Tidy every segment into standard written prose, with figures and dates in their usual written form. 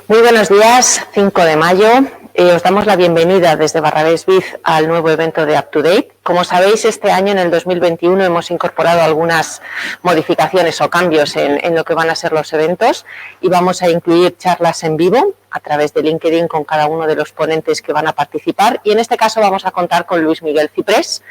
Muy buenos días, 5 de mayo. Os damos la bienvenida desde Barrabés Biz al nuevo evento de UpToDate. Como sabéis, este año, en el 2021, hemos incorporado algunas modificaciones o cambios en lo que van a ser los eventos y vamos a incluir charlas en vivo a través de LinkedIn con cada uno de los ponentes que van a participar. Y en este caso vamos a contar con Luis Miguel Ciprés,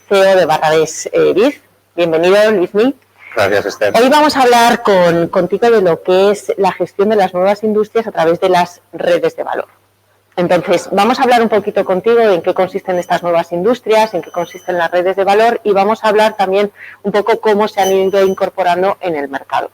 CEO de Barrabés Biz. Bienvenido, Luis Miguel. Gracias, Esther. Hoy vamos a hablar contigo de lo que es la gestión de las nuevas industrias a través de las redes de valor. Entonces, vamos a hablar un poquito contigo de en qué consisten estas nuevas industrias, en qué consisten las redes de valor y vamos a hablar también un poco cómo se han ido incorporando en el mercado.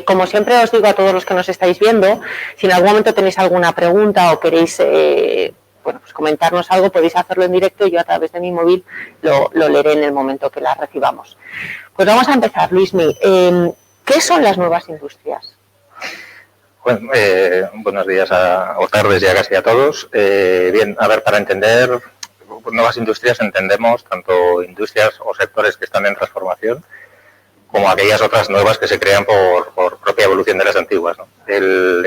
Como siempre os digo a todos los que nos estáis viendo, si en algún momento tenéis alguna pregunta o queréis pues comentarnos algo, podéis hacerlo en directo y yo a través de mi móvil lo leeré en el momento que la recibamos. Pues vamos a empezar, Luismi. ¿Qué son las nuevas industrias? Bueno, buenos días o tardes ya casi a todos. Bien, a ver, para entender nuevas industrias entendemos tanto industrias o sectores que están en transformación como aquellas otras nuevas que se crean por propia evolución de las antiguas, ¿no?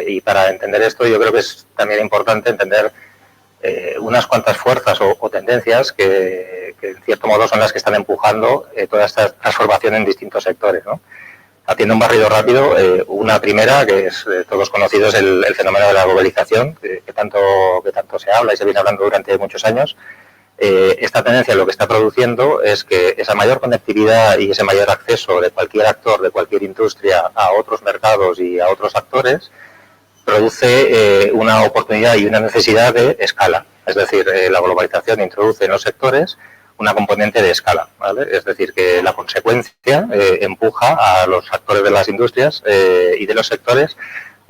Y para entender esto yo creo que es también importante entender unas cuantas fuerzas o tendencias que en cierto modo son las que están empujando toda esta transformación en distintos sectores, ¿no? Haciendo un barrido rápido, una primera, que es todos conocidos, el fenómeno de la globalización, que tanto se habla y se viene hablando durante muchos años. Esta tendencia lo que está produciendo es que esa mayor conectividad y ese mayor acceso de cualquier actor, de cualquier industria a otros mercados y a otros actores, produce una oportunidad y una necesidad de escala. Es decir, la globalización introduce en los sectores una componente de escala, ¿vale? Es decir, que la consecuencia empuja a los actores de las industrias y de los sectores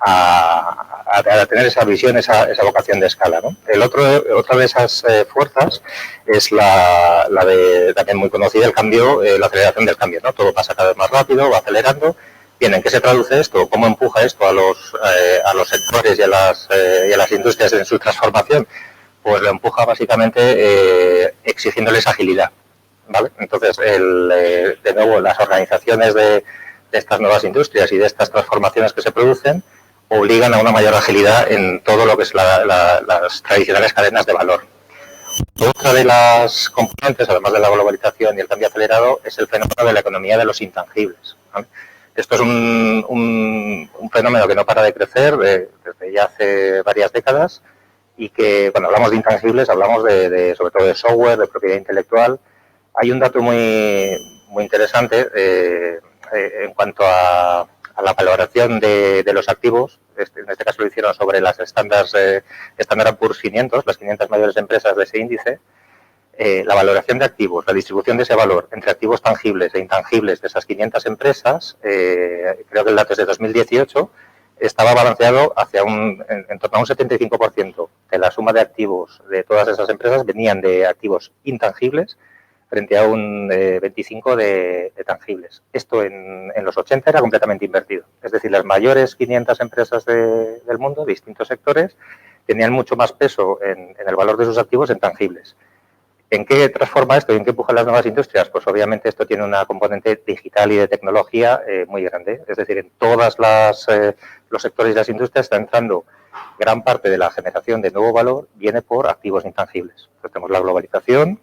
a tener esa visión, esa vocación de escala, ¿no? Otra de esas fuerzas es la de, también muy conocida, el cambio, la aceleración del cambio, ¿no? Todo pasa cada vez más rápido, va acelerando. Bien, ¿en qué se traduce esto? ¿Cómo empuja esto a los sectores y a las industrias en su transformación? Pues lo empuja básicamente exigiéndoles agilidad, ¿vale? Entonces, de nuevo, las organizaciones de estas nuevas industrias y de estas transformaciones que se producen obligan a una mayor agilidad en todo lo que es las tradicionales cadenas de valor. Otra de las componentes, además de la globalización y el cambio acelerado, es el fenómeno de la economía de los intangibles, ¿vale? Esto es un fenómeno que no para de crecer desde ya hace varias décadas y que cuando hablamos de intangibles hablamos sobre todo de software, de propiedad intelectual. Hay un dato muy interesante en cuanto a la valoración de los activos. En este caso lo hicieron sobre las Standard & Poor's 500, las 500 mayores empresas de ese índice. La valoración de activos, la distribución de ese valor entre activos tangibles e intangibles de esas 500 empresas, creo que el dato es de 2018, estaba balanceado hacia en torno a un 75% de la suma de activos de todas esas empresas venían de activos intangibles frente a un 25% de tangibles. Esto en los 80 era completamente invertido. Es decir, las mayores 500 empresas del mundo, de distintos sectores, tenían mucho más peso en el valor de sus activos en tangibles. ¿En qué transforma esto y en qué empujan las nuevas industrias? Pues obviamente esto tiene una componente digital y de tecnología muy grande. Es decir, en todos los sectores de las industrias está entrando gran parte de la generación de nuevo valor viene por activos intangibles. Entonces, tenemos la globalización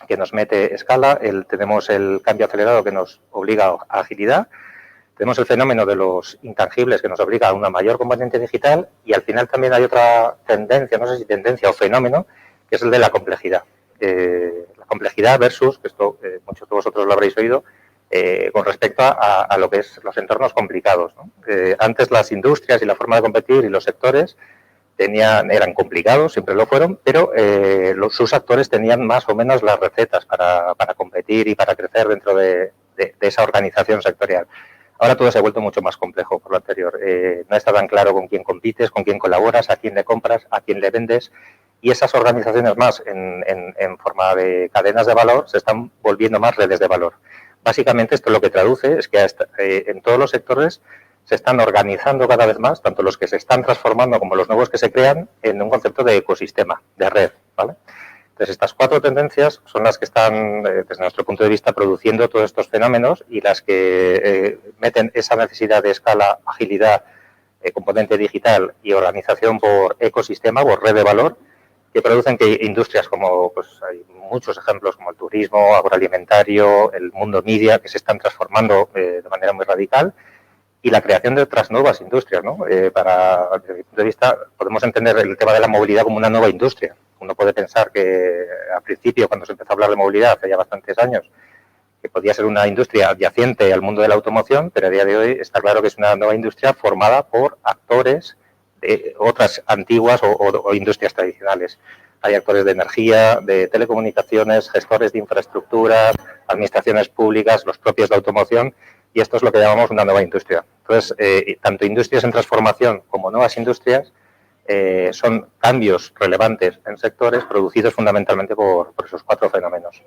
que nos mete escala, tenemos el cambio acelerado que nos obliga a agilidad, tenemos el fenómeno de los intangibles que nos obliga a una mayor componente digital y al final también hay otra tendencia, no sé si tendencia o fenómeno, que es el de la complejidad. La complejidad versus, que esto muchos de vosotros lo habréis oído, con respecto a lo que es los entornos complicados, ¿no? Antes las industrias y la forma de competir y los sectores eran complicados, siempre lo fueron, pero sus actores tenían más o menos las recetas para competir y para crecer dentro de esa organización sectorial. Ahora todo se ha vuelto mucho más complejo por lo anterior. No está tan claro con quién compites, con quién colaboras, a quién le compras, a quién le vendes. Y esas organizaciones más en forma de cadenas de valor se están volviendo más redes de valor. Básicamente esto lo que traduce es que en todos los sectores se están organizando cada vez más, tanto los que se están transformando como los nuevos que se crean, en un concepto de ecosistema, de red, ¿vale? Entonces, estas 4 tendencias son las que están, desde nuestro punto de vista, produciendo todos estos fenómenos y las que meten esa necesidad de escala, agilidad, componente digital y organización por ecosistema, por red de valor, que producen que industrias como, pues hay muchos ejemplos como el turismo, agroalimentario, el mundo media, que se están transformando de manera muy radical, y la creación de otras nuevas industrias, ¿no? Desde mi punto de vista, podemos entender el tema de la movilidad como una nueva industria. Uno puede pensar que al principio, cuando se empezó a hablar de movilidad, hace ya bastantes años, que podía ser una industria adyacente al mundo de la automoción, pero a día de hoy está claro que es una nueva industria formada por actores de otras antiguas o industrias tradicionales. Hay actores de energía, de telecomunicaciones, gestores de infraestructuras, administraciones públicas, los propios de automoción, y esto es lo que llamamos una nueva industria. Entonces, tanto industrias en transformación como nuevas industrias son cambios relevantes en sectores producidos fundamentalmente por esos 4 fenómenos.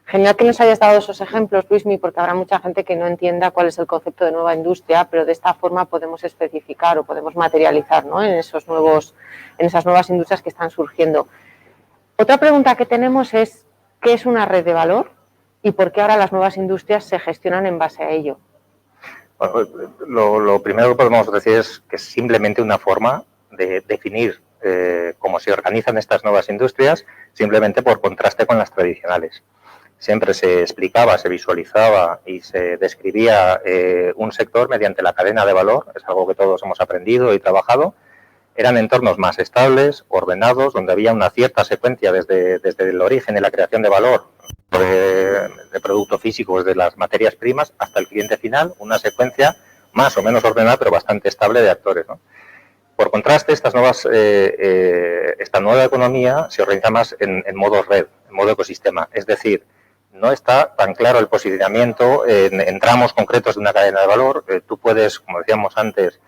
Genial que nos hayas dado esos ejemplos, Luismi, porque habrá mucha gente que no entienda cuál es el concepto de nueva industria, pero de esta forma podemos especificar o podemos materializar, ¿no?, en esas nuevas industrias que están surgiendo. Otra pregunta que tenemos es, ¿qué es una red de valor y por qué ahora las nuevas industrias se gestionan en base a ello? Bueno, lo primero que podemos decir es que es simplemente una forma de definir cómo se organizan estas nuevas industrias, simplemente por contraste con las tradicionales. Siempre se explicaba, se visualizaba y se describía un sector mediante la cadena de valor, es algo que todos hemos aprendido y trabajado. Eran entornos más estables, ordenados, donde había una cierta secuencia desde el origen y la creación de valor de producto físico, desde las materias primas hasta el cliente final, una secuencia más o menos ordenada, pero bastante estable de actores, ¿no? Por contraste, esta nueva economía se organiza más en modo red, en modo ecosistema, es decir, no está tan claro el posicionamiento en tramos concretos de una cadena de valor. Tú puedes, como decíamos antes,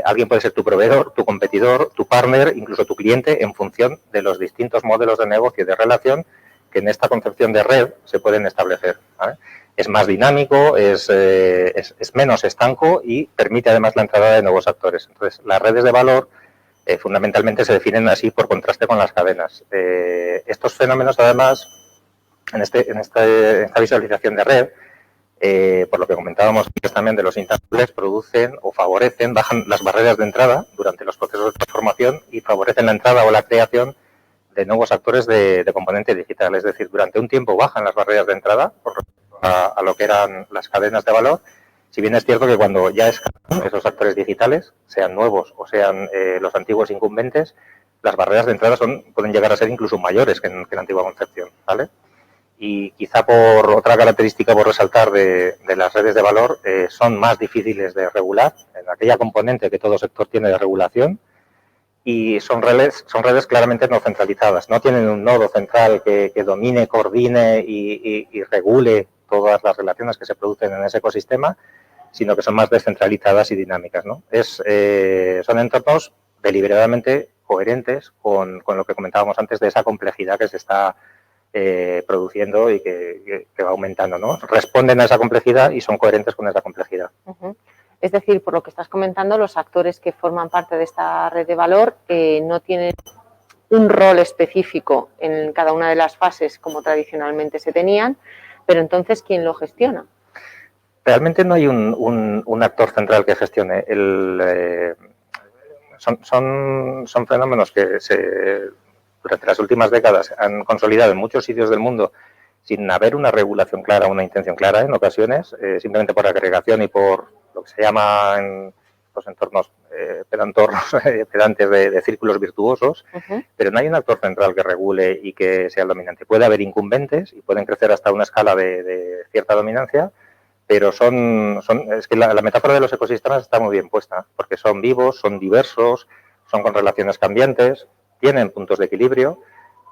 alguien puede ser tu proveedor, tu competidor, tu partner, incluso tu cliente, en función de los distintos modelos de negocio y de relación que en esta concepción de red se pueden establecer, ¿vale? Es más dinámico, es menos estanco y permite además la entrada de nuevos actores. Entonces, las redes de valor fundamentalmente se definen así por contraste con las cadenas. Estos fenómenos, además, en esta visualización de red, por lo que comentábamos antes también de los intangibles, producen o favorecen, bajan las barreras de entrada durante los procesos de transformación y favorecen la entrada o la creación de nuevos actores de componente digital. Es decir, durante un tiempo bajan las barreras de entrada por respecto a lo que eran las cadenas de valor, si bien es cierto que cuando ya escalan esos actores digitales, sean nuevos o sean los antiguos incumbentes, las barreras de entrada pueden llegar a ser incluso mayores que en la antigua concepción, ¿vale? Y quizá por otra característica por resaltar de las redes de valor, son más difíciles de regular en aquella componente que todo sector tiene de regulación, y son redes claramente no centralizadas, no tienen un nodo central que domine, coordine y regule todas las relaciones que se producen en ese ecosistema, sino que son más descentralizadas y dinámicas, ¿no? Son entornos deliberadamente coherentes con lo que comentábamos antes de esa complejidad que se está produciendo y que va aumentando, ¿no? Responden a esa complejidad y son coherentes con esa complejidad. Es decir, por lo que estás comentando, los actores que forman parte de esta red de valor no tienen un rol específico en cada una de las fases como tradicionalmente se tenían, pero entonces, ¿quién lo gestiona? Realmente no hay un actor central que gestione. Son fenómenos que durante las últimas décadas han consolidado en muchos sitios del mundo sin haber una regulación clara, una intención clara en ocasiones, simplemente por agregación y por lo que se llama en los entornos pedantes de círculos virtuosos, pero no hay un actor central que regule y que sea el dominante. Puede haber incumbentes y pueden crecer hasta una escala de cierta dominancia, pero es que la metáfora de los ecosistemas está muy bien puesta, porque son vivos, son diversos, son con relaciones cambiantes, tienen puntos de equilibrio,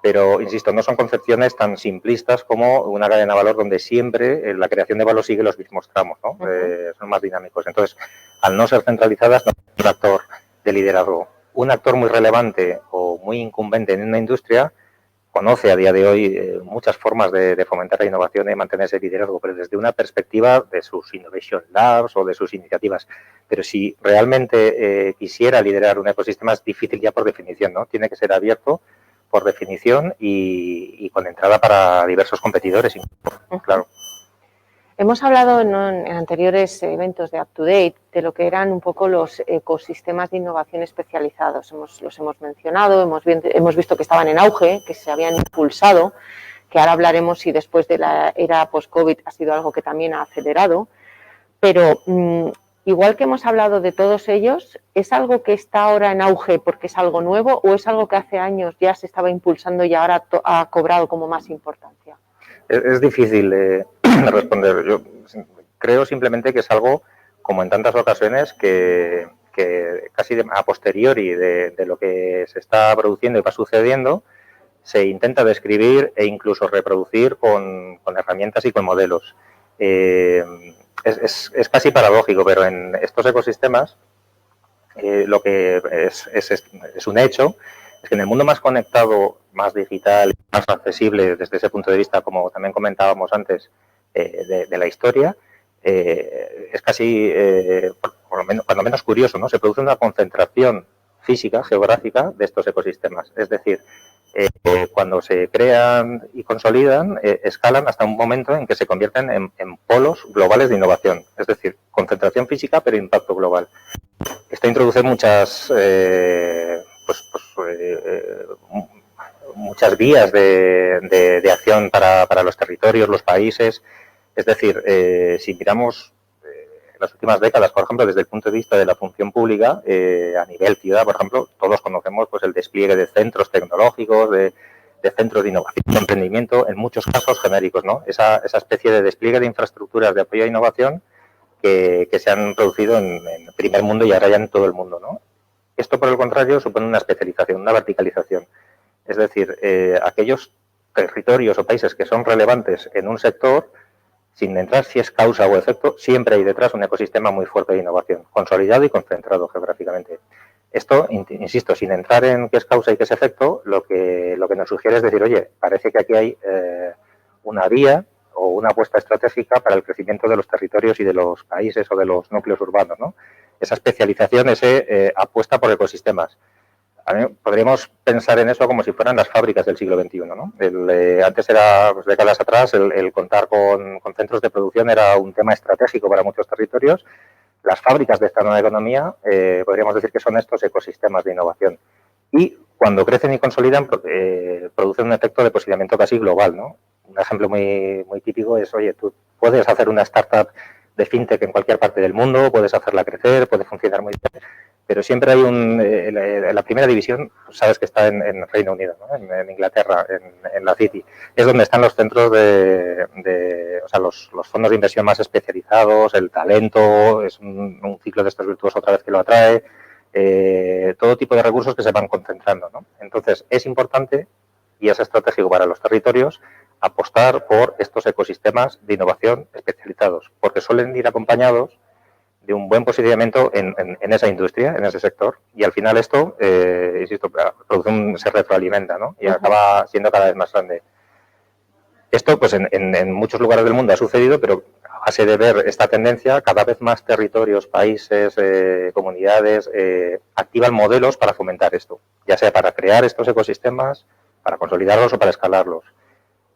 pero, insisto, no son concepciones tan simplistas como una cadena de valor donde siempre la creación de valor sigue los mismos tramos, ¿no? Son más dinámicos. Entonces, al no ser centralizadas, no hay un actor de liderazgo. Un actor muy relevante o muy incumbente en una industria conoce a día de hoy muchas formas de fomentar la innovación y mantener ese liderazgo, pero desde una perspectiva de sus Innovation Labs o de sus iniciativas. Pero si realmente quisiera liderar un ecosistema, es difícil ya por definición, ¿no? Tiene que ser abierto por definición y con entrada para diversos competidores, claro. Hemos hablado en anteriores eventos de UpToDate de lo que eran un poco los ecosistemas de innovación especializados. Los hemos mencionado, hemos visto que estaban en auge, que se habían impulsado, que ahora hablaremos si después de la era post-COVID ha sido algo que también ha acelerado, pero igual que hemos hablado de todos ellos, ¿es algo que está ahora en auge porque es algo nuevo o es algo que hace años ya se estaba impulsando y ahora ha cobrado como más importancia? Es difícil de responder. Yo creo simplemente que es algo, como en tantas ocasiones, que casi a posteriori de lo que se está produciendo y va sucediendo, se intenta describir e incluso reproducir con herramientas y con modelos. Es casi paradójico, pero en estos ecosistemas lo que es un hecho es que en el mundo más conectado, más digital, más accesible desde ese punto de vista, como también comentábamos antes, de la historia, es casi, por lo menos, cuando menos curioso, ¿no? Se produce una concentración física, geográfica, de estos ecosistemas. Es decir, cuando se crean y consolidan, escalan hasta un momento en que se convierten en polos globales de innovación. Es decir, concentración física, pero impacto global. Esto introduce muchas vías de acción para los territorios, los países. Es decir, si miramos las últimas décadas, por ejemplo, desde el punto de vista de la función pública, a nivel ciudad, por ejemplo, todos conocemos pues el despliegue de centros tecnológicos, de centros de innovación, de emprendimiento, en muchos casos genéricos, ¿no? Esa especie de despliegue de infraestructuras de apoyo a innovación que se han producido en el primer mundo y ahora ya en todo el mundo, ¿no? Esto, por el contrario, supone una especialización, una verticalización. Es decir, aquellos territorios o países que son relevantes en un sector, sin entrar si es causa o efecto, siempre hay detrás un ecosistema muy fuerte de innovación, consolidado y concentrado geográficamente. Esto, insisto, sin entrar en qué es causa y qué es efecto, lo que nos sugiere es decir, oye, parece que aquí hay una vía o una apuesta estratégica para el crecimiento de los territorios y de los países o de los núcleos urbanos, ¿no? Esa especialización, apuesta por ecosistemas. Podríamos pensar en eso como si fueran las fábricas del siglo XXI, ¿no? Antes era, pues, décadas atrás, el contar con centros de producción era un tema estratégico para muchos territorios. Las fábricas de esta nueva economía, podríamos decir que son estos ecosistemas de innovación. Y cuando crecen y consolidan, producen un efecto de posicionamiento casi global, ¿no? Un ejemplo muy, muy típico es, oye, tú puedes hacer una startup de fintech en cualquier parte del mundo, puedes hacerla crecer, puede funcionar muy bien, pero siempre hay la primera división, sabes que está en Reino Unido, ¿no? en Inglaterra, en la City. Es donde están los centros o sea, los fondos de inversión más especializados, el talento, es un ciclo de estos virtuosos otra vez que lo atrae, todo tipo de recursos que se van concentrando, ¿no? Entonces, es importante y es estratégico para los territorios apostar por estos ecosistemas de innovación especializados, porque suelen ir acompañados de un buen posicionamiento en esa industria, en ese sector, y al final esto, insisto, se retroalimenta, ¿no? Y acaba siendo cada vez más grande. Esto, pues en muchos lugares del mundo ha sucedido, pero a base de ver esta tendencia, cada vez más territorios, países, comunidades activan modelos para fomentar esto, ya sea para crear estos ecosistemas, para consolidarlos o para escalarlos.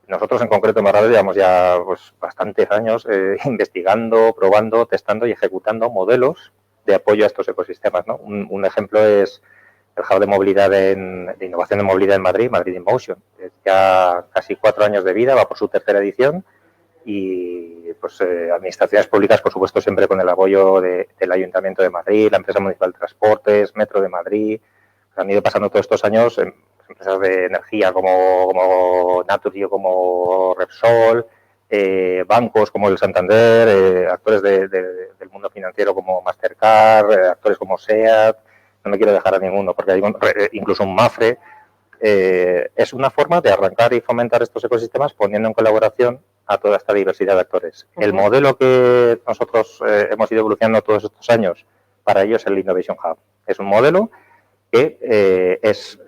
Nosotros en concreto en Marrades llevamos ya pues, bastantes años investigando, probando, testando y ejecutando modelos de apoyo a estos ecosistemas, ¿no? Un ejemplo es el Hub de movilidad de innovación de movilidad en Madrid, Madrid in Motion. Es ya casi 4 años de vida, va por su tercera edición y pues administraciones públicas, por supuesto, siempre con el apoyo del Ayuntamiento de Madrid, la Empresa Municipal de Transportes, Metro de Madrid. Han ido pasando todos estos años empresas de energía como Naturgy, como Repsol, bancos como el Santander, actores del mundo financiero como Mastercard, actores como SEAT, no me quiero dejar a ninguno, porque hay incluso un Mafre. Es una forma de arrancar y fomentar estos ecosistemas poniendo en colaboración a toda esta diversidad de actores. El modelo que nosotros hemos ido evolucionando todos estos años, para ello es el Innovation Hub. Es un modelo que es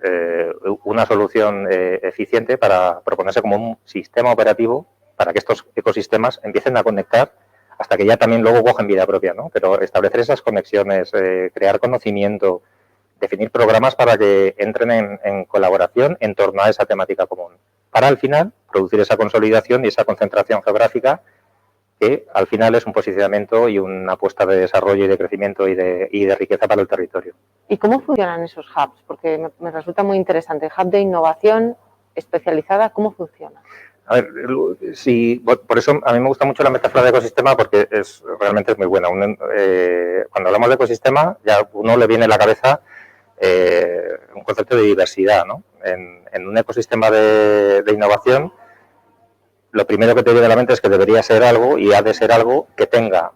una solución eficiente para proponerse como un sistema operativo para que estos ecosistemas empiecen a conectar hasta que ya también luego cogen vida propia, ¿no? Pero establecer esas conexiones, crear conocimiento, definir programas para que entren en colaboración en torno a esa temática común, para al final producir esa consolidación y esa concentración geográfica que al final es un posicionamiento y una apuesta de desarrollo y de crecimiento y de riqueza para el territorio. ¿Y cómo funcionan esos hubs? Porque me resulta muy interesante. Hub de innovación especializada, ¿cómo funciona? A ver, sí, por eso a mí me gusta mucho la metáfora de ecosistema porque realmente es muy buena. Cuando hablamos de ecosistema, ya a uno le viene a la cabeza un concepto de diversidad, ¿no? En un ecosistema de innovación, lo primero que te viene a la mente es que debería ser algo y ha de ser algo que tenga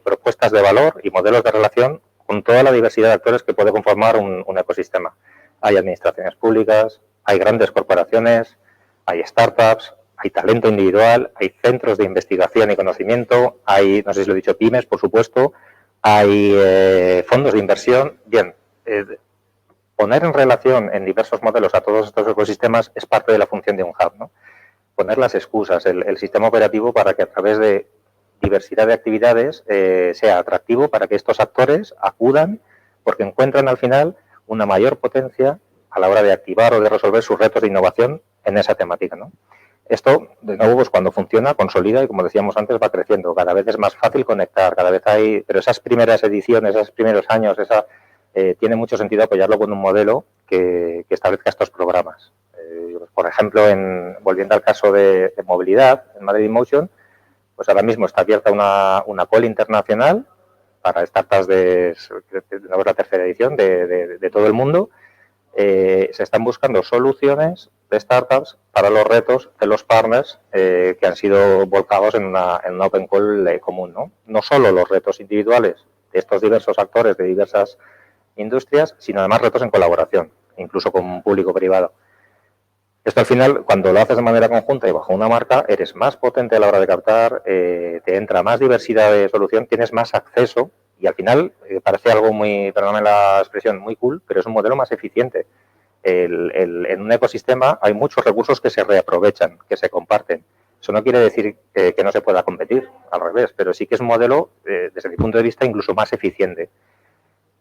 propuestas de valor y modelos de relación con toda la diversidad de actores que puede conformar un ecosistema. Hay administraciones públicas, hay grandes corporaciones, hay startups, hay talento individual, hay centros de investigación y conocimiento, hay, no sé si lo he dicho, pymes, por supuesto, hay fondos de inversión. Bien, poner en relación en diversos modelos a todos estos ecosistemas es parte de la función de un hub, ¿no? Poner las excusas, el sistema operativo para que a través de diversidad de actividades sea atractivo para que estos actores acudan porque encuentran al final una mayor potencia a la hora de activar o de resolver sus retos de innovación en esa temática, ¿no? Esto, de nuevo, pues cuando funciona, consolida y, como decíamos antes, va creciendo. Cada vez es más fácil conectar, cada vez hay... Pero esas primeras ediciones, esos primeros años, tiene mucho sentido apoyarlo con un modelo que establezca estos programas. Por ejemplo, volviendo al caso de movilidad, en Madrid InMotion, pues ahora mismo está abierta una call internacional para startups de la tercera edición de todo el mundo. Se están buscando soluciones de startups para los retos de los partners que han sido volcados en una open call común, ¿no? No solo los retos individuales de estos diversos actores de diversas industrias, sino además retos en colaboración, incluso con público-privado. Esto al final, cuando lo haces de manera conjunta y bajo una marca, eres más potente a la hora de captar, te entra más diversidad de solución, tienes más acceso y al final parece algo muy, perdóname la expresión, muy cool, pero es un modelo más eficiente. En un ecosistema hay muchos recursos que se reaprovechan, que se comparten. Eso no quiere decir que no se pueda competir, al revés, pero sí que es un modelo, desde mi punto de vista, incluso más eficiente.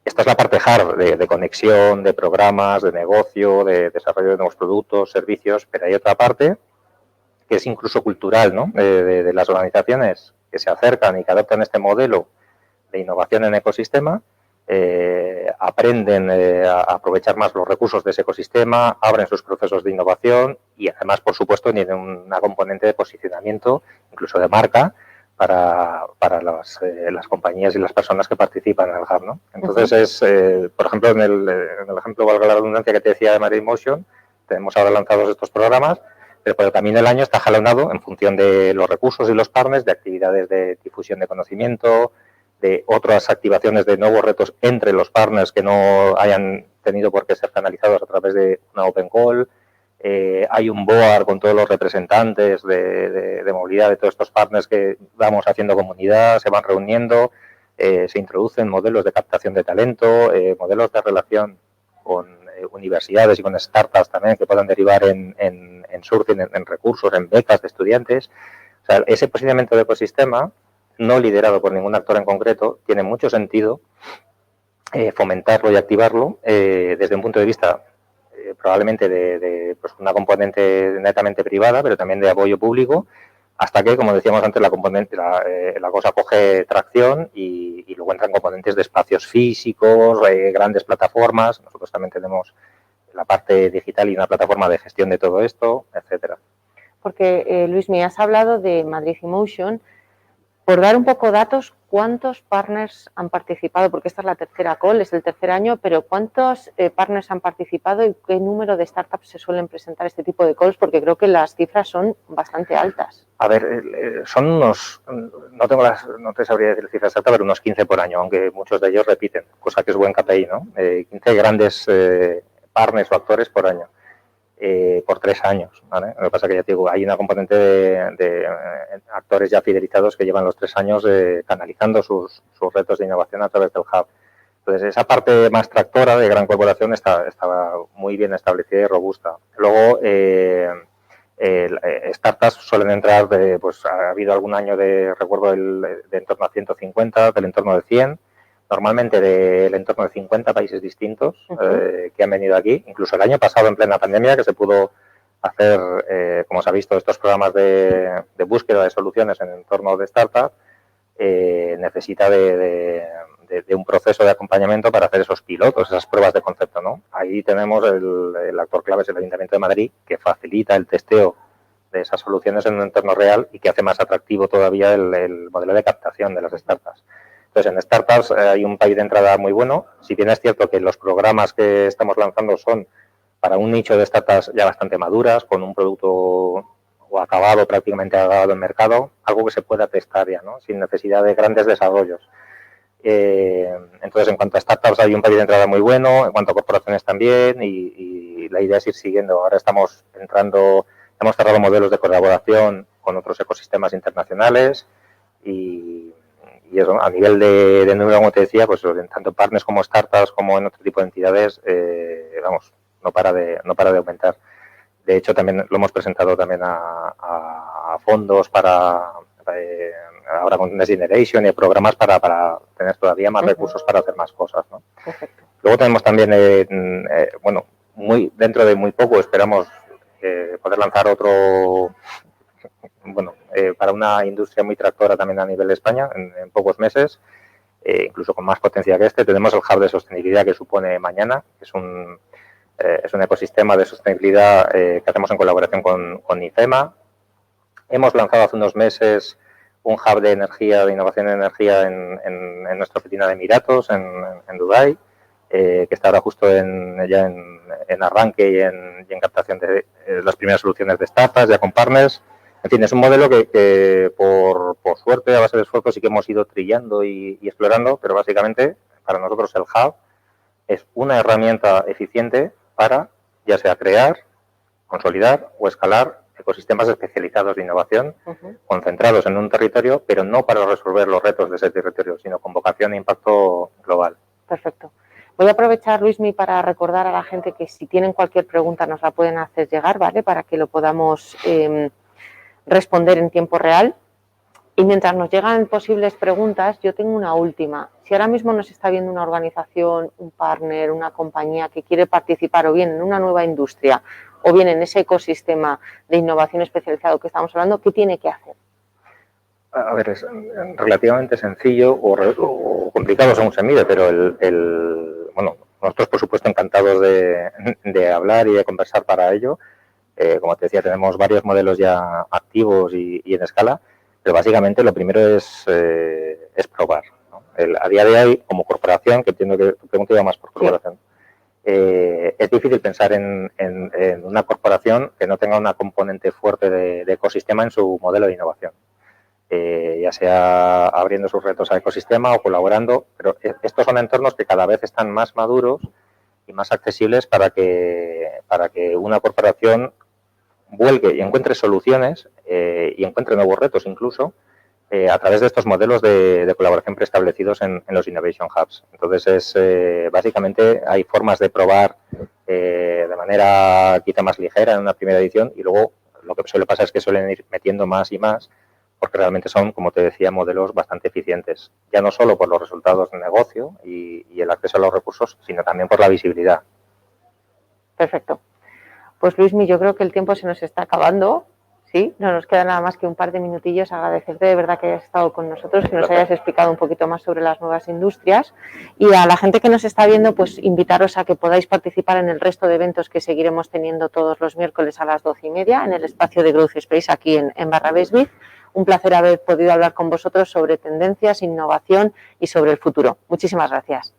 Esta es la parte hard de conexión, de programas, de negocio, de desarrollo de nuevos productos, servicios, pero hay otra parte que es incluso cultural, ¿no? De las organizaciones que se acercan y que adoptan este modelo de innovación en ecosistema, aprenden a aprovechar más los recursos de ese ecosistema, abren sus procesos de innovación y además, por supuesto, tienen una componente de posicionamiento, incluso de marca, para las compañías y las personas que participan en el hub, ¿no? Entonces, por ejemplo, en el ejemplo, valga la redundancia, que te decía de Madrid InMotion, tenemos ahora lanzados estos programas, pero también el año está jalonado en función de los recursos y los partners, de actividades de difusión de conocimiento, de otras activaciones de nuevos retos entre los partners que no hayan tenido por qué ser canalizados a través de una open call. Hay un board con todos los representantes de movilidad de todos estos partners que vamos haciendo comunidad, se van reuniendo, se introducen modelos de captación de talento, modelos de relación con universidades y con startups también que puedan derivar en sourcing, en recursos, en becas de estudiantes. O sea, ese posicionamiento de ecosistema, no liderado por ningún actor en concreto, tiene mucho sentido fomentarlo y activarlo desde un punto de vista probablemente de pues una componente netamente privada, pero también de apoyo público, hasta que, como decíamos antes, la cosa coge tracción y luego entran componentes de espacios físicos, grandes plataformas. Nosotros también tenemos la parte digital y una plataforma de gestión de todo esto, etcétera. Porque, Luis, me has hablado de Madrid InMotion. Por dar un poco datos, ¿cuántos partners han participado? Porque esta es la tercera call, es el tercer año, pero ¿cuántos partners han participado y qué número de startups se suelen presentar este tipo de calls? Porque creo que las cifras son bastante altas. A ver, son unos, no te sabría decir la cifra exacta, pero unos 15 por año, aunque muchos de ellos repiten, cosa que es buen KPI, ¿no? 15 grandes partners o actores por año. Por 3 años, ¿vale? Lo que pasa es que ya te digo, hay una componente de actores ya fidelizados que llevan los 3 años canalizando sus retos de innovación a través del hub. Entonces, esa parte más tractora de gran corporación está muy bien establecida y robusta. Luego, startups suelen entrar, pues ha habido algún año recuerdo, de en torno a 150, del entorno de 100, normalmente del entorno de 50 países distintos que han venido aquí. Incluso el año pasado, en plena pandemia, que se pudo hacer, como se ha visto, estos programas de búsqueda de soluciones en entorno de startup, necesita de un proceso de acompañamiento para hacer esos pilotos, esas pruebas de concepto, ¿no? Ahí tenemos el actor clave, es el Ayuntamiento de Madrid, que facilita el testeo de esas soluciones en un entorno real y que hace más atractivo todavía el modelo de captación de las startups. Entonces, en startups hay un país de entrada muy bueno. Si bien es cierto que los programas que estamos lanzando son para un nicho de startups ya bastante maduras, con un producto o acabado, prácticamente acabado en mercado, algo que se pueda testar ya, ¿no? Sin necesidad de grandes desarrollos. Entonces, en cuanto a startups hay un país de entrada muy bueno, en cuanto a corporaciones también, y la idea es ir siguiendo. Ahora estamos entrando, hemos cerrado modelos de colaboración con otros ecosistemas internacionales y eso, a nivel de número, como te decía, pues tanto partners como startups como en otro tipo de entidades, vamos, no para de aumentar. De hecho, también lo hemos presentado también a fondos para ahora con Next Generation y programas para tener todavía más recursos para hacer más cosas, ¿no? Perfecto. Luego tenemos también, bueno, dentro de muy poco esperamos poder lanzar otro, bueno, para una industria muy tractora también a nivel de España en pocos meses, incluso con más potencia que este. Tenemos el Hub de Sostenibilidad que supone Mañana, que es un ecosistema de sostenibilidad que hacemos en colaboración con IFEMA. Hemos lanzado hace unos meses un hub de energía, de innovación de energía en nuestra oficina de Emiratos, en Dubái, que está ahora justo ya en arranque y en captación de las primeras soluciones de startups, ya con partners. En fin, es un modelo que por suerte, a base de esfuerzo, sí que hemos ido trillando y explorando, pero básicamente para nosotros el hub es una herramienta eficiente para ya sea crear, consolidar o escalar ecosistemas especializados de innovación concentrados en un territorio, pero no para resolver los retos de ese territorio, sino con vocación e impacto global. Perfecto. Voy a aprovechar, Luismi, para recordar a la gente que si tienen cualquier pregunta nos la pueden hacer llegar, ¿vale? Para que lo podamos responder en tiempo real. Y mientras nos llegan posibles preguntas, yo tengo una última. Si ahora mismo nos está viendo una organización, un partner, una compañía que quiere participar o bien en una nueva industria o bien en ese ecosistema de innovación especializado que estamos hablando, ¿qué tiene que hacer? A ver, es relativamente sencillo o complicado según se mide, pero bueno, nosotros por supuesto encantados de hablar y de conversar para ello. Como te decía, tenemos varios modelos ya activos y en escala, pero básicamente lo primero es probar, ¿no? A día de hoy, como corporación, que entiendo que tu pregunta iba más por corporación, sí. Es difícil pensar en una corporación que no tenga una componente fuerte de ecosistema en su modelo de innovación. Ya sea abriendo sus retos al ecosistema o colaborando, pero estos son entornos que cada vez están más maduros y más accesibles para que una corporación vuelque y encuentre soluciones y encuentre nuevos retos incluso a través de estos modelos de colaboración preestablecidos en los Innovation Hubs. Entonces, básicamente hay formas de probar de manera quizá más ligera en una primera edición y luego lo que suele pasar es que suelen ir metiendo más y más porque realmente son, como te decía, modelos bastante eficientes, ya no solo por los resultados de negocio y el acceso a los recursos, sino también por la visibilidad. Perfecto. Pues Luismi, yo creo que el tiempo se nos está acabando, ¿sí? No nos queda nada más que un par de minutillos. Agradecerte de verdad que hayas estado con nosotros, que nos hayas explicado un poquito más sobre las nuevas industrias. Y a la gente que nos está viendo, pues invitaros a que podáis participar en el resto de eventos que seguiremos teniendo todos los miércoles a las 12:30 en el espacio de Growth Space aquí en Barrabés-Vic. Un placer haber podido hablar con vosotros sobre tendencias, innovación y sobre el futuro. Muchísimas gracias.